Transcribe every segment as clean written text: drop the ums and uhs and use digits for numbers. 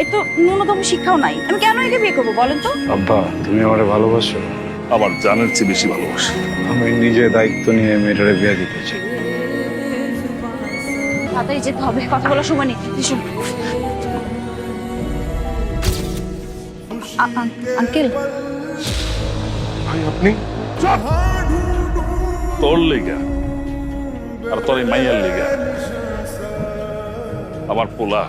এর তো ন্যূনতম শিক্ষাও নাই। আমি কেন একে বিয়ে করবো বলেন তো? আব্বা, তুমি আমারে ভালোবাসো? আমার জানের চেয়ে বেশি ভালোবাসি। আমি নিজে দায়িত্ব নিয়ে মেয়েটারে বিয়ে দিতে চাই। তাড়াতাড়ি যেতে হবে, কথা বলার সময় নেই। ভীষণ আঙ্কেল, আপনি? তোর লেগা আর তোর এই মাইয়ার লেগা আমার পোলা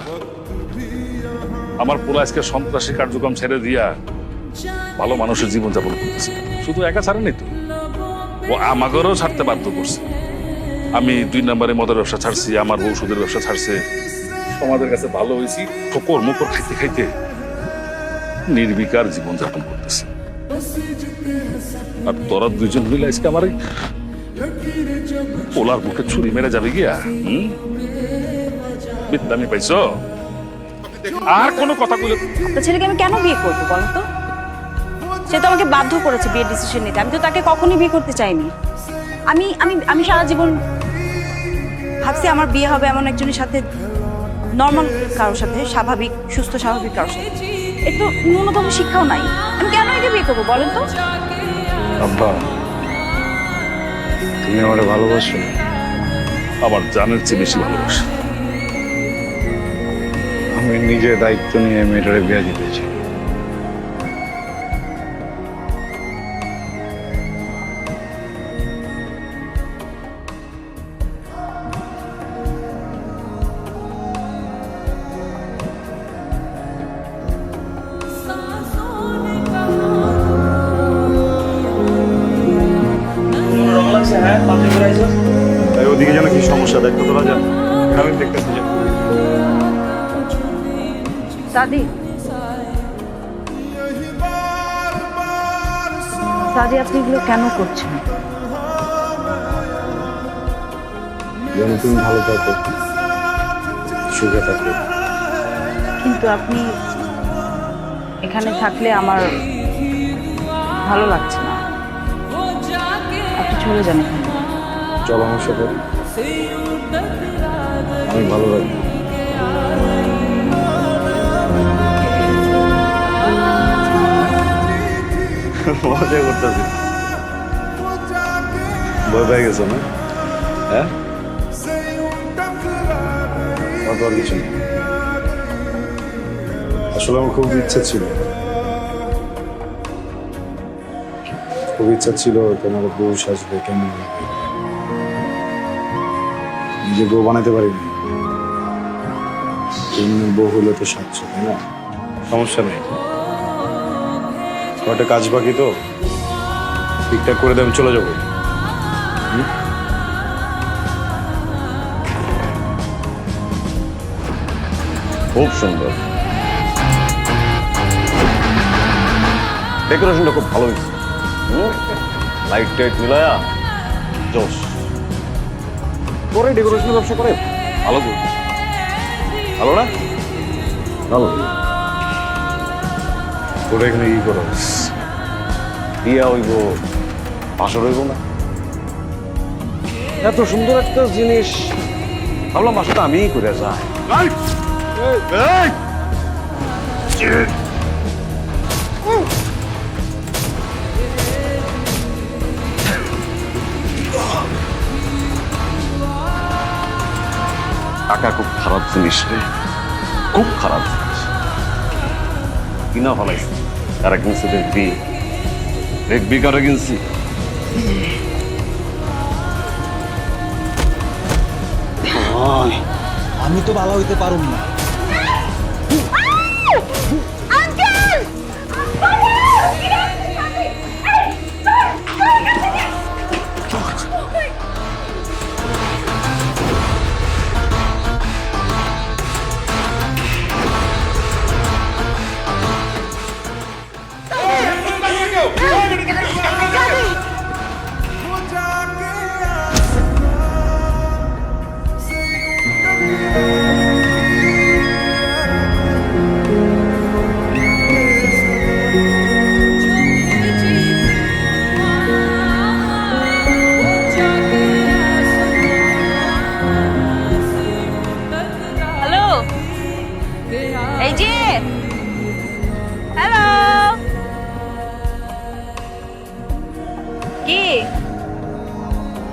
আজকে সন্ত্রাসী কার্যক্রম ছেড়ে দিয়া ভালো মানুষের জীবনযাপন করতেছে। শুধু একা ছাড়েনি তো, ও আমাকেও ছাড়তে বাধ্য করছে। আমি 2 নম্বরে মদের ব্যবসা ছাড়ছি, আমার ঔষধের ব্যবসা ছাড়ছে। সমাজের কাছে ভালো হয়েছি, ঠোকর মুকর খাইতে খাইতে নির্বিকার জীবনযাপন করতেছে। আর তোরা দুইজন মিলে আজকে আমার এই পোলার বুকে ছুরি মেরে যাবে গিয়া। বিদ্যামি পাইছো? আর কোনো কথা কইলে আপনার ছেলেকে আমি কেন বিয়ে করবো বলেন তো? সে তো আমাকে বাধ্য করেছে বিয়ের ডিসিশন নিতে। আমি তো তাকে কখনোই বিয়ে করতে চাইনি। আমি আমি আমি সারা জীবন ভাবছি আমার বিয়ে হবে এমন একজনের সাথে, নর্মাল কারোর সাথে, স্বাভাবিক সুস্থ স্বাভাবিক কারোর সাথে। এর তো ন্যূনতম শিক্ষাও নাই। আমি কেন একে বিয়ে করবো বলেন তো? আব্বা, তুমি আমারে ভালোবাসো? আমার জানের চেয়ে বেশি ভালোবাসি। আমি নিজে দায়িত্ব নিয়ে মেয়েটারে বিয়ে দিতে চাই। ওদিকে যেন কি সমস্যা দেখতে তোরা যান, আমি দেখতেছি যে দাদি, দাদি আপনি এগুলো কেন করছেন? যেন তুমি ভালো থাকো, সুখে থাকো। কিন্তু আপনি এখানে থাকলে আমার ভালো লাগছে না। আপনি চলে যান এখানে। চলো আমার সাথে, আমি ভালো লাগবে। মজা করতেছি। ভয় পেয়ে গেছো না? হ্যাঁ, কথা আর কিছু নেই। আসলে আমার খুব ইচ্ছা ছিল, তোমার বউ সাজবে কেমন লাগবে। নিজে বউ বানাতে পারিনি, তুমি বউ হলে তো সাজছো, তাই না? সমস্যা নেই, কয়েকটা কাজ বাকি তো, ঠিকঠাক করে দেবেন, চলে যাবো। খুব সুন্দর, ডেকোরেশনটা খুব ভালো হয়েছে। লাইট টাইট মিলায়া জোস। তোর এই ডেকোরেশনের ব্যবসা করে ভালো তো, ভালো না? ভালো। তোরা এখানে কি করো? বিয়া হইব, বাসর হইব না? এত সুন্দর একটা জিনিস ভাবলাম বাসাটা আমিই করে যাই। টাকা খুব খারাপ জিনিস রে, খুব খারাপ জিনিস। কিনা ফলাইছি, কারা কিনছে দেখবি, দেখবি কারা কিনছি। আমি তো ভালো হইতে পারুম না।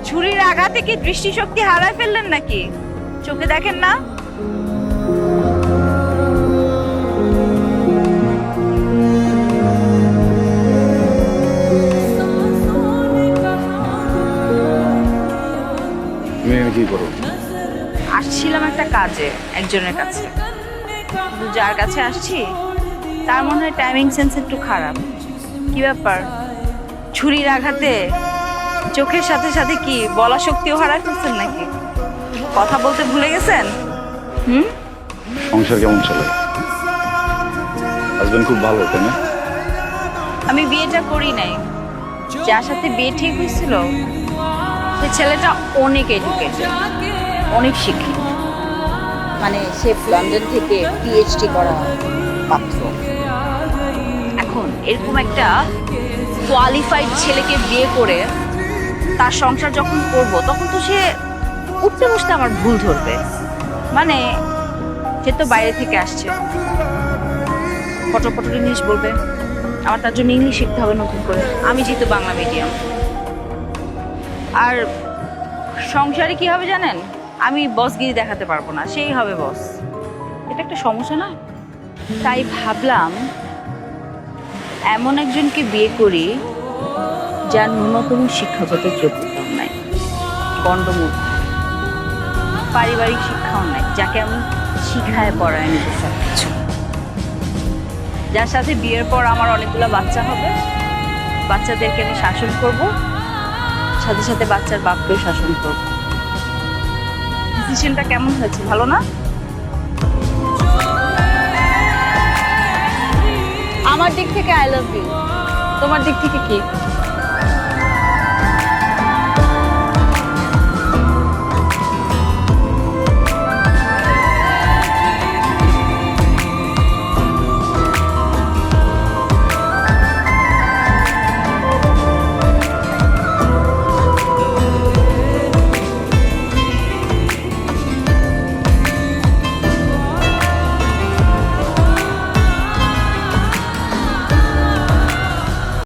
ছুরির আঘাতে কি দৃষ্টিশক্তি হারায় ফেললেন নাকি? চোখে দেখেন না? তুমি এখানে কি করো? আসছিলাম একটা কাজে একজনের কাছে, কিন্তু যার কাছে আসছি তার মনে হয় টাইমিং সেন্স একটু খারাপ। কি ব্যাপার, ছুরির আঘাতে চোখের সাথে সাথে কি বলা শক্তিও হারায় ফেলছেন নাকি? কথা বলতে ভুলে গেছেন? সংসার কেমন চলে? হাজবেন্ড খুব ভালো, তাই না? আমি বিয়েটা করি নাই। যার সাথে বিয়ে ঠিক হয়েছিল সে ছেলেটা অনেক এডুকেটেড, অনেক শিক্ষিত, মানে সে লন্ডন থেকে পিএইচডি করা পাত্র। এখন এরকম একটা কোয়ালিফাইড ছেলেকে বিয়ে করে তার সংসার যখন করব, তখন তো সে উঠতে বসতে আমার ভুল ধরবে। মানে সে তো বাইরে থেকে আসছে, পটপট ইংলিশ বলবে, আমার তার জন্য ইংলিশ শিখতে হবে নতুন করে। আমি যেহেতু বাংলা মিডিয়াম, আর সংসারে কি হবে জানেন, আমি বসগিরি দেখাতে পারবো না, সেই হবে বস। এটা একটা সমস্যা না? তাই ভাবলাম এমন একজনকে বিয়ে করি যার ন্যূনতম শিক্ষাগত যোগ্যতাও নাই, গণ্ডমূল, পারিবারিক শিক্ষাও নাই, যাকে আমি শিখায় পড়ায় নিতে সব কিছু, যার সাথে বিয়ের পর আমার অনেকগুলো বাচ্চা হবে, বাচ্চাদেরকে আমি শাসন করব, সাথে সাথে বাচ্চার বাপকেও শাসন করব। ডিসিশনটা কেমন হয়েছে, ভালো না? আমার দিক থেকে আই লাভ ইউ, তোমার দিক থেকে কি?